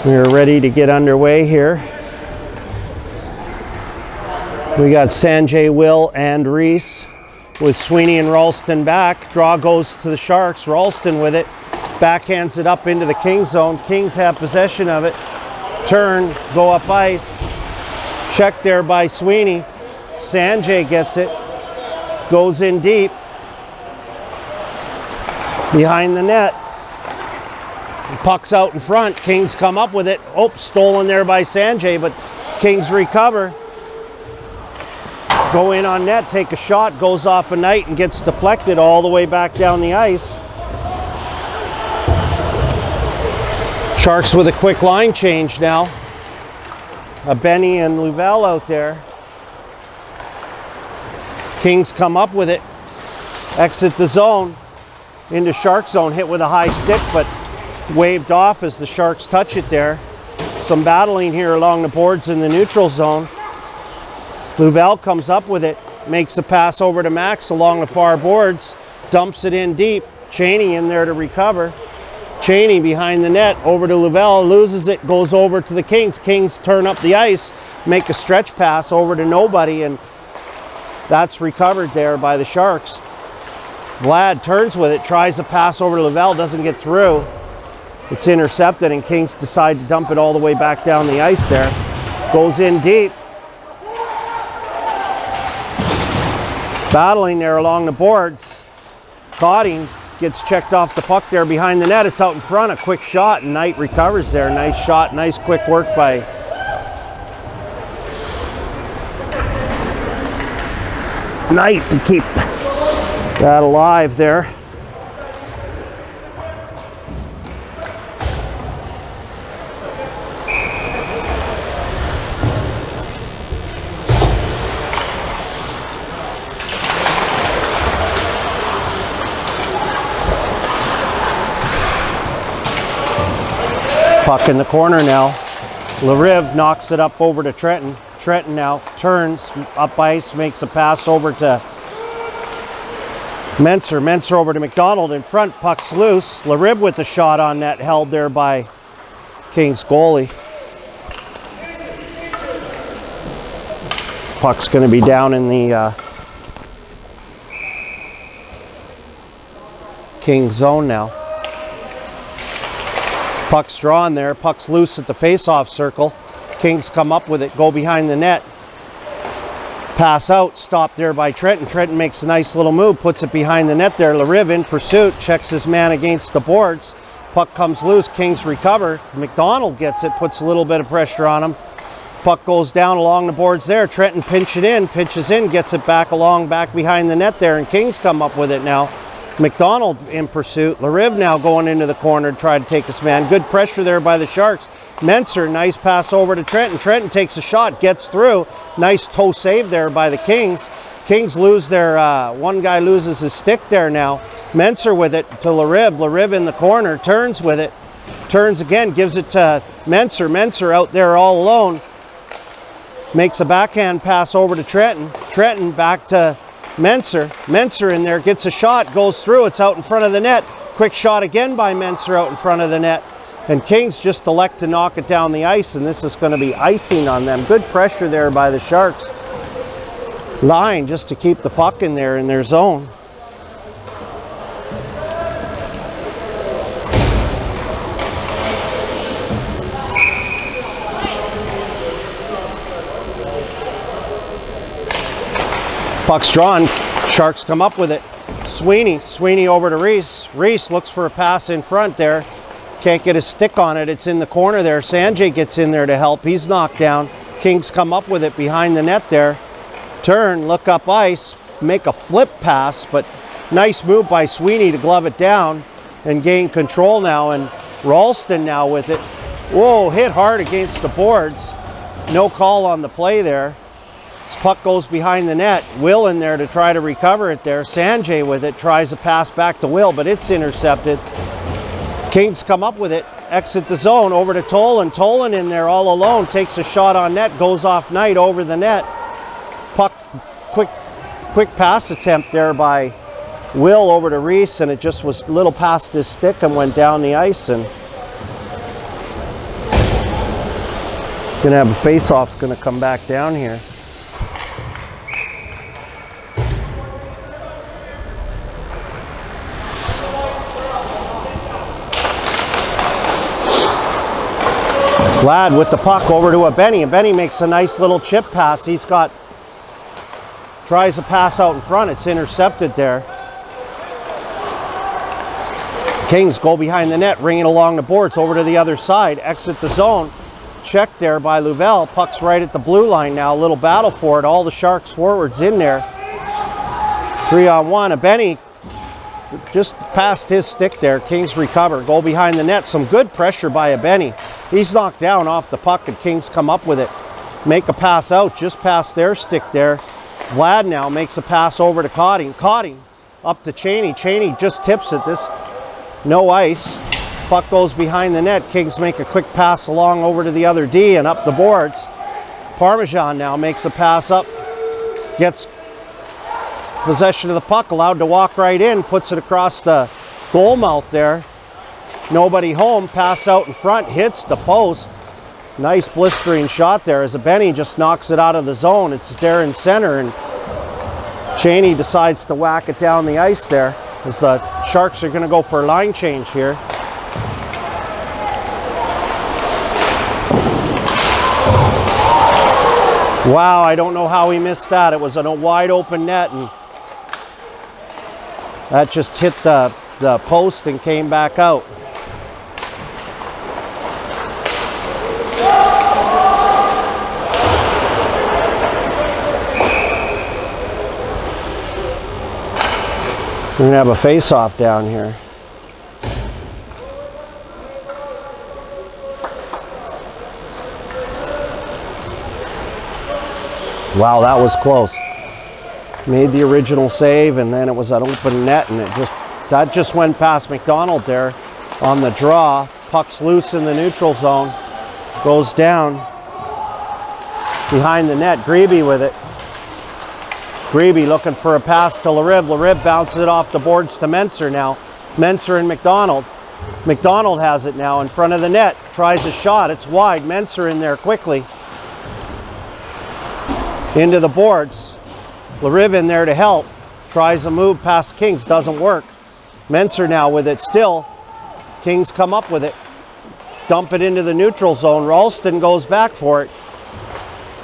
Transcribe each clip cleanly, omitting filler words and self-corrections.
We're ready to get underway here. We got Sanjay, Will, and Reese with Sweeney and Ralston back. Draw goes to the Sharks. Ralston with it. Backhands it up into the Kings zone. Kings have possession of it. Turn, go up ice. Check there by Sweeney. Sanjay gets it. Goes in deep. Behind the net. Puck's out in front. Kings come up with it. Oh, stolen there by Sanjay, but Kings recover. Go in on net, take a shot, goes off a night and gets deflected all the way back down the ice. Sharks with a quick line change now. Benny and Louvel out there. Kings come up with it. Exit the zone. Into Shark zone, hit with a high stick, but waved off as the Sharks touch it there. Some battling here along the boards in the neutral zone. Louvel comes up with it, makes a pass over to Max along the far boards, dumps it in deep. Cheney in there to recover. Cheney behind the net, over to Louvel, loses it, goes over to the Kings. Kings turn up the ice, make a stretch pass over to nobody, and that's recovered there by the Sharks. Vlad turns with it, tries a pass over to Louvel, doesn't get through. It's intercepted, and Kings decide to dump it all the way back down the ice there. Goes in deep. Battling there along the boards. Cotting gets checked off the puck there behind the net. It's out in front, a quick shot, and Knight recovers there. Nice shot, nice quick work by Knight to keep that alive there. Puck in the corner now. Lariv knocks it up over to Trenton. Trenton now turns up ice, makes a pass over to Menser. Menser over to McDonald in front. Puck's loose. Lariv with the shot on net, held there by Kings goalie. Puck's going to be down in the Kings zone now. Puck's drawn there. Puck's loose at the face-off circle. Kings come up with it, go behind the net. Pass out, stopped there by Trenton. Trenton makes a nice little move, puts it behind the net there. Lariv in pursuit, checks his man against the boards. Puck comes loose, Kings recover. McDonald gets it, puts a little bit of pressure on him. Puck goes down along the boards there. Trenton pitches in, gets it back behind the net there, and Kings come up with it now. McDonald in pursuit. Lariv now going into the corner to try to take his man. Good pressure there by the Sharks. Menser, nice pass over to Trenton. Trenton takes a shot, gets through. Nice toe save there by the Kings. Kings lose their, one guy loses his stick there now. Menser with it to Lariv. Lariv in the corner, turns with it. Turns again, gives it to Menser. Menser out there all alone. Makes a backhand pass over to Trenton. Trenton back to Menser. Menser in there, gets a shot, goes through, it's out in front of the net. Quick shot again by Menser out in front of the net. And Kings just elect to knock it down the ice, and this is going to be icing on them. Good pressure there by the Sharks line just to keep the puck in their zone. Puck's drawn. Sharks come up with it. Sweeney over to Reese. Reese looks for a pass in front there. Can't get his stick on it. It's in the corner there. Sanjay gets in there to help. He's knocked down. Kings come up with it behind the net there. Turn, look up ice, make a flip pass, but nice move by Sweeney to glove it down and gain control now. And Ralston now with it. Whoa, hit hard against the boards. No call on the play there. This puck goes behind the net. Will in there to try to recover it there. Sanjay with it, tries a pass back to Will, but it's intercepted. Kings come up with it, exit the zone, over to Tolan. Tolan in there all alone, takes a shot on net, goes off Knight over the net. Puck, quick pass attempt there by Will over to Reese, and it just was a little past his stick and went down the ice. And Gonna have a face-off's gonna come back down here. Vlad with the puck over to a Benny, and Benny makes a nice little chip pass. Tries a pass out in front, it's intercepted there. Kings go behind the net, ring it along the boards, over to the other side, exit the zone. Checked there by Louvel, puck's right at the blue line now, a little battle for it, all the Sharks forwards in there. 3-on-1, a Benny just past his stick there, Kings recover, goal behind the net, some good pressure by a Benny. He's knocked down off the puck and Kings come up with it. Make a pass out just past their stick there. Vlad now makes a pass over to Cotting. Cotting up to Cheney. Cheney just tips it. This no ice. Puck goes behind the net. Kings make a quick pass along over to the other D and up the boards. Parmesan now makes a pass up. Gets possession of the puck, allowed to walk right in, puts it across the goal mouth there. Nobody home, pass out in front, hits the post. Nice blistering shot there as a Benny just knocks it out of the zone. It's there in center and Cheney decides to whack it down the ice there as the Sharks are going to go for a line change here. Wow, I don't know how he missed that. It was on a wide open net and that just hit the post and came back out. We're gonna have a face-off down here. Wow, that was close. Made the original save and then it was an open net and that just went past McDonald there on the draw. Puck's loose in the neutral zone. Goes down behind the net. Grebe with it. Grebe looking for a pass to Lariv. Lariv bounces it off the boards to Menser now. Menser and McDonald. McDonald has it now in front of the net. Tries a shot. It's wide. Menser in there quickly. Into the boards. Lariv in there to help. Tries a move past Kings. Doesn't work. Menser now with it still. Kings come up with it. Dump it into the neutral zone. Ralston goes back for it.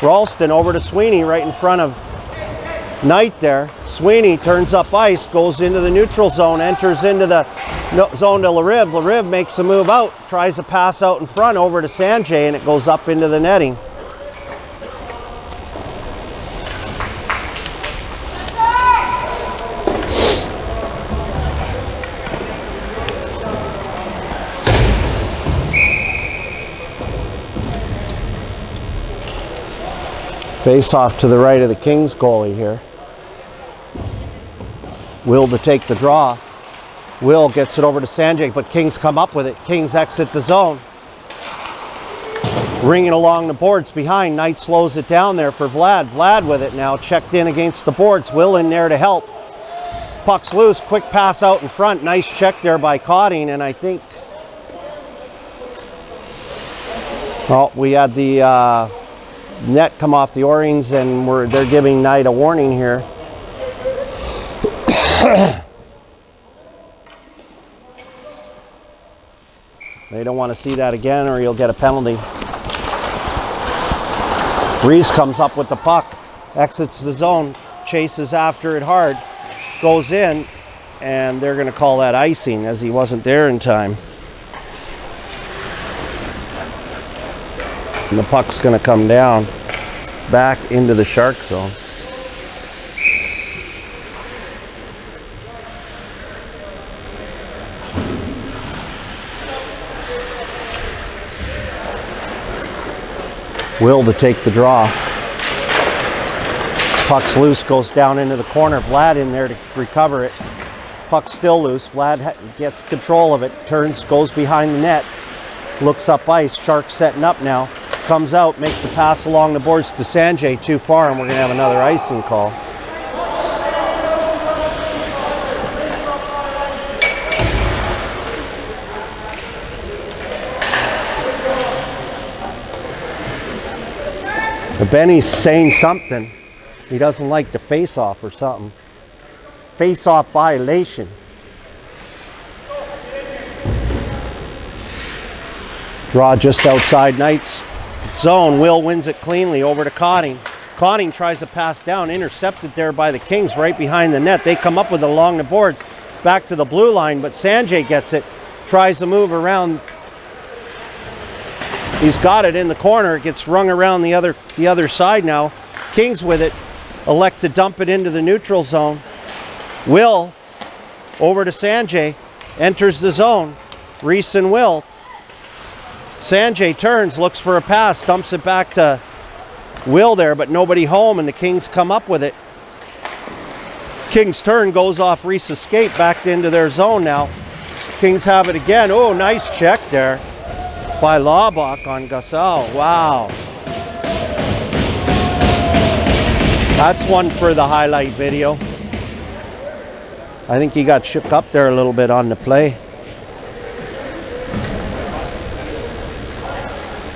Ralston over to Sweeney right in front of Knight there. Sweeney turns up ice, goes into the neutral zone, enters into the zone to Lariv. Lariv makes a move out, tries a pass out in front over to Sanjay, and it goes up into the netting. Face off to the right of the Kings goalie here. Will to take the draw. Will gets it over to Sanjay, but Kings come up with it. Kings exit the zone. Ring it along the boards behind. Knight slows it down there for Vlad. Vlad with it now, checked in against the boards. Will in there to help. Puck's loose, quick pass out in front. Nice check there by Cotting, and I think... Oh, we had the net come off the O-rings, and they're giving Knight a warning here. They don't want to see that again or you'll get a penalty. Reese comes up with the puck, exits the zone, chases after it hard, goes in, and they're going to call that icing as he wasn't there in time. And the puck's going to come down back into the Shark zone. Will to take the draw. Puck's loose, goes down into the corner. Vlad in there to recover it. Puck's still loose. Vlad gets control of it, turns, goes behind the net, looks up ice. Shark setting up now. Comes out, makes a pass along the boards to Sanjay, too far, and we're going to have another icing call. Benny's saying something. He doesn't like the face-off or something. Face-off violation. Draw just outside Knight's zone. Will wins it cleanly over to Cotting. Cotting tries to pass down, intercepted there by the Kings right behind the net. They come up with it along the boards, back to the blue line, but Sanjay gets it, tries to move around. He's got it in the corner, it gets rung around the other side now. Kings with it, elect to dump it into the neutral zone. Will, over to Sanjay, enters the zone. Reese and Will. Sanjay turns, looks for a pass, dumps it back to Will there, but nobody home, and the Kings come up with it. Kings turn, goes off Reese escape, back into their zone now. Kings have it again. Oh, nice check there by Laubach on Gasol. Wow. That's one for the highlight video. I think he got shook up there a little bit on the play.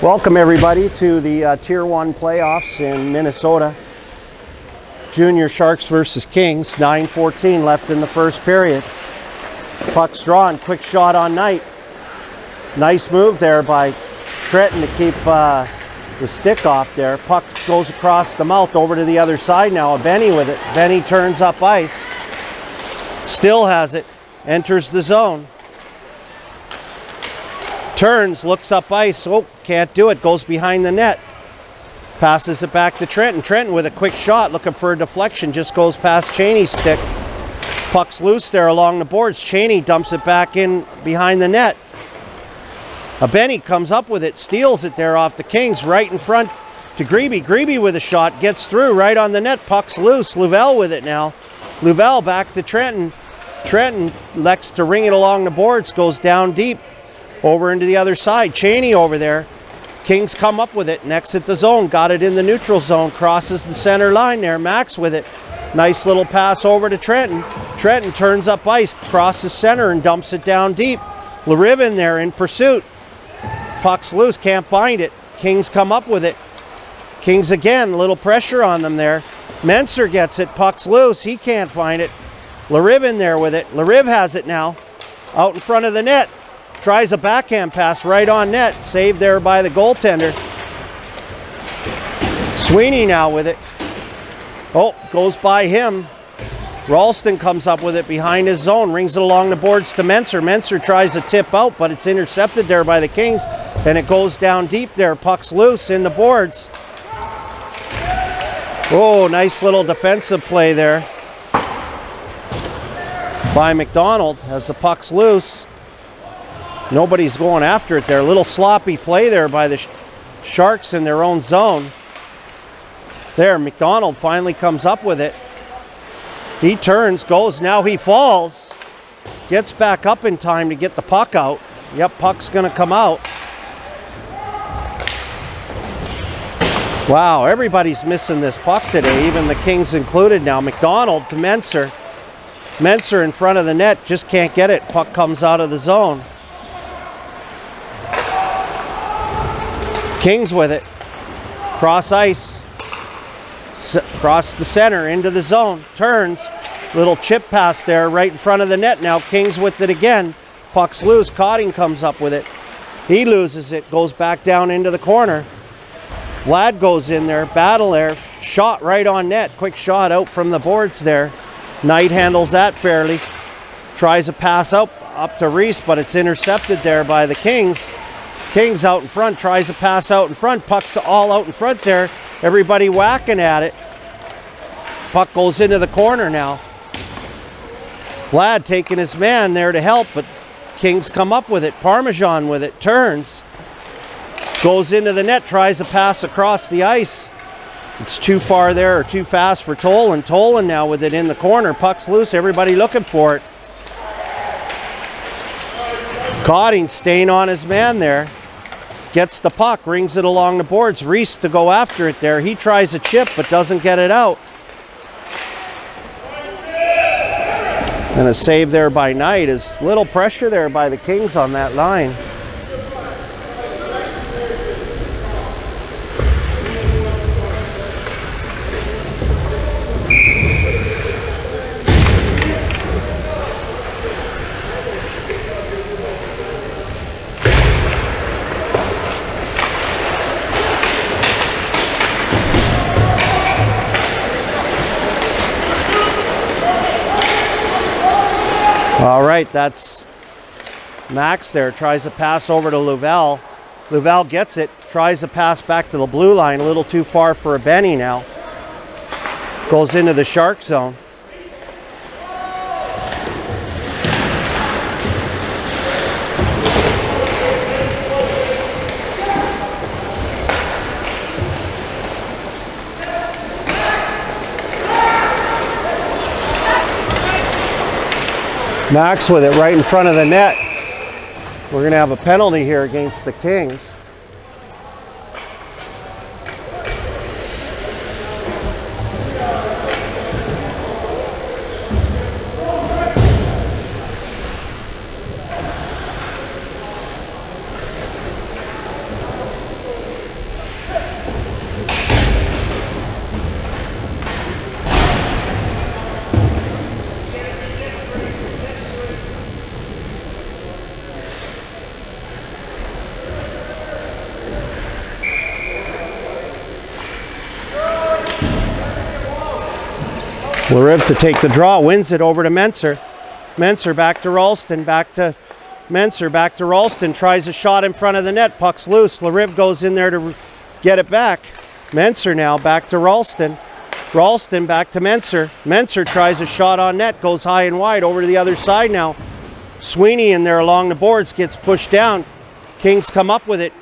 Welcome everybody to the Tier 1 playoffs in Minnesota. Junior Sharks versus Kings. 9:14 left in the first period. Puck's drawn, quick shot on Knight. Nice move there by Trenton to keep the stick off there. Puck goes across the mouth over to the other side now. Benny with it. Benny turns up ice. Still has it. Enters the zone. Turns, looks up ice. Oh, can't do it. Goes behind the net. Passes it back to Trenton. Trenton with a quick shot, looking for a deflection. Just goes past Cheney's stick. Puck's loose there along the boards. Cheney dumps it back in behind the net. Benny comes up with it, steals it there off the Kings, right in front to Grebe. Grebe with a shot, gets through right on the net. Puck's loose. Louvel with it now. Louvel back to Trenton. Trenton elects to ring it along the boards, goes down deep. Over into the other side. Cheney over there. Kings come up with it. Next at the zone. Got it in the neutral zone. Crosses the center line there. Max with it. Nice little pass over to Trenton. Trenton turns up ice. Crosses center and dumps it down deep. LaRive in there in pursuit. Puck's loose. Can't find it. Kings come up with it. Kings again. A little pressure on them there. Menser gets it. Puck's loose. He can't find it. LaRive in there with it. LaRive has it now. Out in front of the net. Tries a backhand pass right on net. Saved there by the goaltender. Sweeney now with it. Oh, goes by him. Ralston comes up with it behind his zone. Rings it along the boards to Menser. Menser tries to tip out, but it's intercepted there by the Kings. And it goes down deep there. Puck's loose in the boards. Oh, nice little defensive play there by McDonald as the puck's loose. Nobody's going after it there. A little sloppy play there by the Sharks in their own zone. There, McDonald finally comes up with it. He turns, goes, now he falls. Gets back up in time to get the puck out. Yep, puck's gonna come out. Wow, everybody's missing this puck today, even the Kings included now. McDonald to Menser. Menser in front of the net, just can't get it. Puck comes out of the zone. Kings with it. Cross ice. Cross the center into the zone. Turns. Little chip pass there right in front of the net now. Kings with it again. Puck's loose. Cotting comes up with it. He loses it. Goes back down into the corner. Vlad goes in there. Battle there. Shot right on net. Quick shot out from the boards there. Knight handles that fairly. Tries a pass up to Reese, but it's intercepted there by the Kings. Kings out in front, tries a pass out in front. Puck's all out in front there. Everybody whacking at it. Puck goes into the corner now. Vlad taking his man there to help, but Kings come up with it. Parmesan with it, turns. Goes into the net, tries a pass across the ice. It's too far there or too fast for Tolan. Tolan now with it in the corner. Puck's loose, everybody looking for it. Cotting staying on his man there. Gets the puck, rings it along the boards. Reese to go after it there. He tries a chip but doesn't get it out. And a save there by Knight. Is little pressure there by the Kings on that line. All right, that's Max there. Tries to pass over to Louvel. Louvel gets it. Tries to pass back to the blue line. A little too far for a Benny now. Goes into the Shark zone. Max with it right in front of the net. We're going to have a penalty here against the Kings. Lariv to take the draw, wins it over to Menser. Menser back to Ralston, back to Menser, back to Ralston, tries a shot in front of the net, puck's loose. Lariv goes in there to get it back. Menser now back to Ralston. Ralston back to Menser. Menser tries a shot on net, goes high and wide over to the other side now. Sweeney in there along the boards, gets pushed down. Kings come up with it.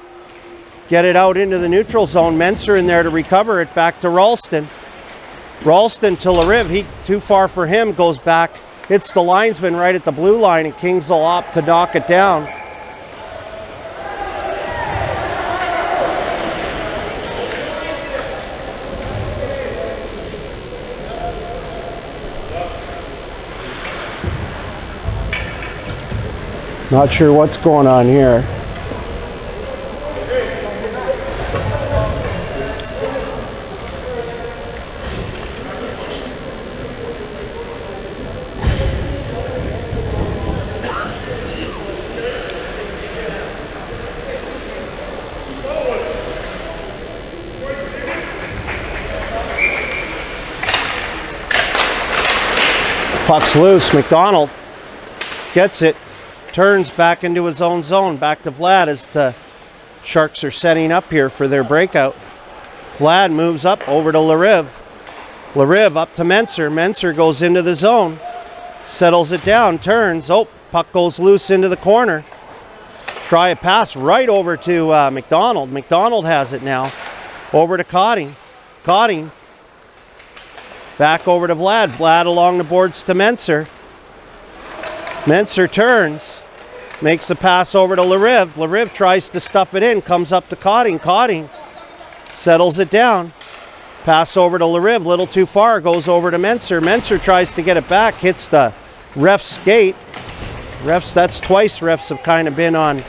Get it out into the neutral zone. Menser in there to recover it, back to Ralston. Ralston to Lariv, he too far for him, goes back, hits the linesman right at the blue line, and Kings will opt to knock it down. Not sure what's going on here. Puck's loose. McDonald gets it, turns back into his own zone, back to Vlad as the Sharks are setting up here for their breakout. Vlad moves up over to Lariv. Lariv up to Menser. Menser goes into the zone, settles it down, turns. Oh, puck goes loose into the corner. Try a pass right over to McDonald. McDonald has it now. Over to Cotting. Cotting. Back over to Vlad. Vlad along the boards to Menser. Menser turns. Makes the pass over to Lariv. Lariv tries to stuff it in. Comes up to Cotting. Cotting settles it down. Pass over to Lariv. Little too far. Goes over to Menser. Menser tries to get it back. Hits the ref's skate. Refs, that's twice refs have kind of been on.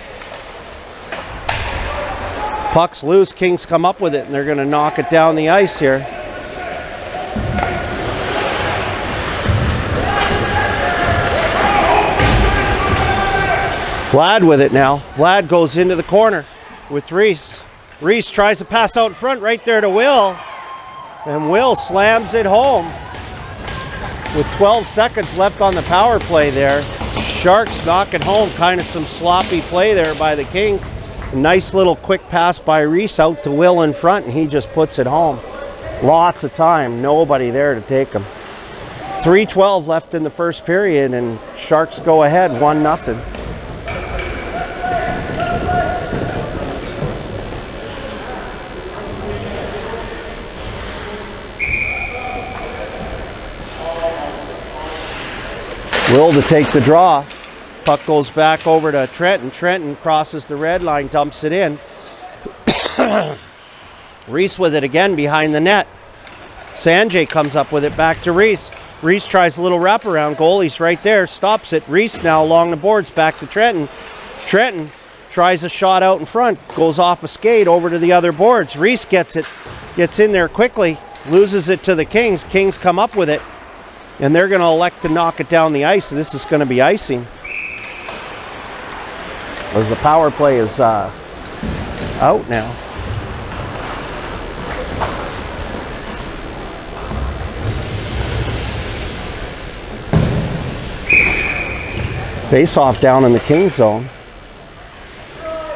Puck's loose. Kings come up with it, and they're going to knock it down the ice here. Vlad with it now. Vlad goes into the corner with Reese. Reese tries to pass out front right there to Will. And Will slams it home. With 12 seconds left on the power play there. Sharks knock it home. Kind of some sloppy play there by the Kings. A nice little quick pass by Reese out to Will in front, and he just puts it home. Lots of time. Nobody there to take him. 3:12 left in the first period, and Sharks go ahead 1-0. Will to take the draw. Puck goes back over to Trenton. Trenton crosses the red line, dumps it in. Reese with it again behind the net. Sanjay comes up with it back to Reese. Reese tries a little wraparound. Goalie's right there, stops it. Reese now along the boards, back to Trenton. Trenton tries a shot out in front, goes off a skate over to the other boards. Reese gets it, gets in there quickly, loses it to the Kings. Kings come up with it, and they're going to elect to knock it down the ice. This is going to be icing, as the power play is out now. Face off down in the Kings zone.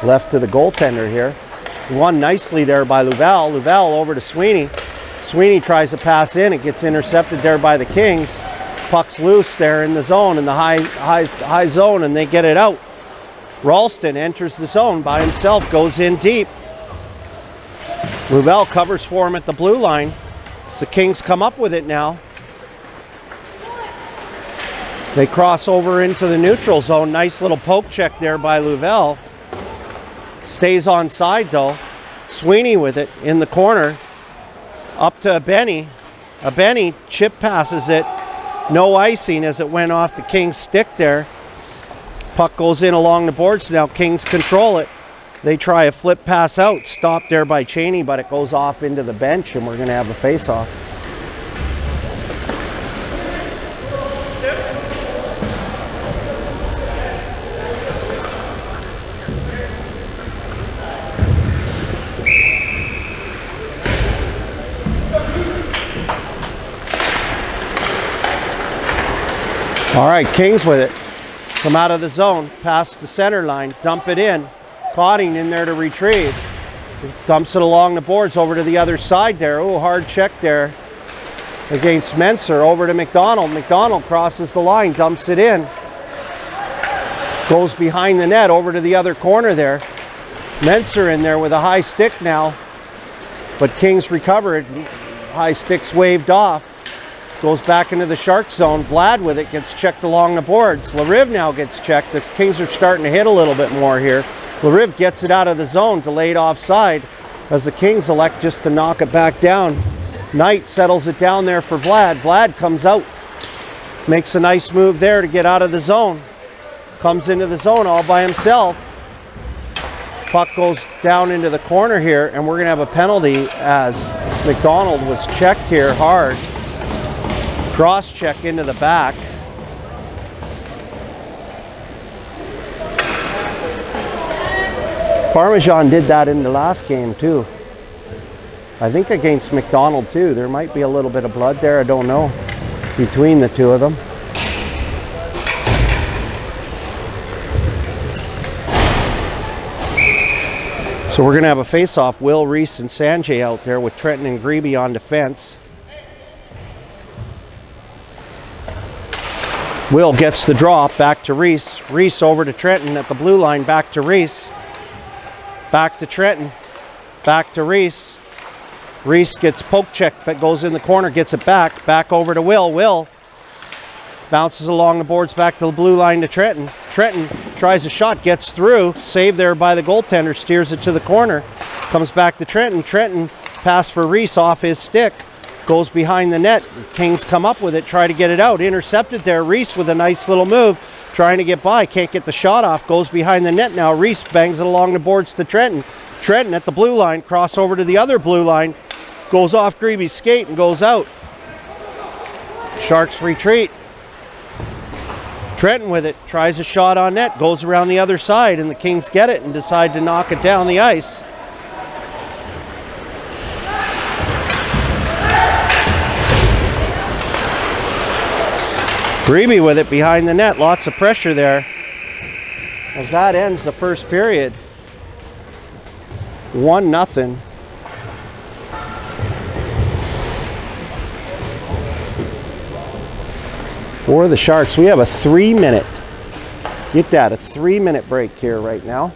Left to the goaltender here. Won nicely there by Louvel. Louvel over to Sweeney. Sweeney tries to pass in. It gets intercepted there by the Kings. Puck's loose there in the zone, in the high zone, and they get it out. Ralston enters the zone by himself, goes in deep. Louvel covers for him at the blue line. So the Kings come up with it now. They cross over into the neutral zone. Nice little poke check there by Louvel. Stays onside though. Sweeney with it in the corner. Up to Benny. Benny chip passes it. No icing as it went off the Kings stick there. Puck goes in along the boards now. Kings control it. They try a flip pass out. Stopped there by Cheney, but it goes off into the bench and we're going to have a face-off. All right, Kings with it. Come out of the zone, past the center line, dump it in. Cotting in there to retrieve. Dumps it along the boards over to the other side there. Oh, hard check there against Menser. Over to McDonald. McDonald crosses the line, dumps it in. Goes behind the net over to the other corner there. Menser in there with a high stick now. But Kings recover it. High stick's waved off. Goes back into the Shark zone. Vlad with it gets checked along the boards. Lariv now gets checked. The Kings are starting to hit a little bit more here. Lariv gets it out of the zone, delayed offside, as the Kings elect just to knock it back down. Knight settles it down there for Vlad. Vlad comes out, makes a nice move there to get out of the zone. Comes into the zone all by himself. Puck goes down into the corner here, and we're going to have a penalty as McDonald was checked here hard. Cross check into the back. Parmesan did that in the last game too. I think against McDonald too. There might be a little bit of blood there, I don't know, between the two of them. So we're going to have a face-off. Will, Reese, and Sanjay out there with Trenton and Grebe on defense. Will gets the drop, back to Reese. Reese over to Trenton at the blue line, back to Reese. Back to Trenton, back to Reese. Reese gets poke checked, but goes in the corner, gets it back over to Will. Will bounces along the boards back to the blue line to Trenton. Trenton tries a shot, gets through, saved there by the goaltender, steers it to the corner. Comes back to Trenton. Trenton pass for Reese off his stick. Goes behind the net. Kings come up with it, try to get it out. Intercepted there. Reese with a nice little move, trying to get by. Can't get the shot off. Goes behind the net now. Reese bangs it along the boards to Trenton. Trenton at the blue line. Cross over to the other blue line. Goes off Grebe's skate and goes out. Sharks retreat. Trenton with it. Tries a shot on net. Goes around the other side, and the Kings get it and decide to knock it down the ice. Grebe with it behind the net. Lots of pressure there. As that ends the first period. 1-0. For the Sharks. We have a 3-minute. Get that, a 3-minute break here right now.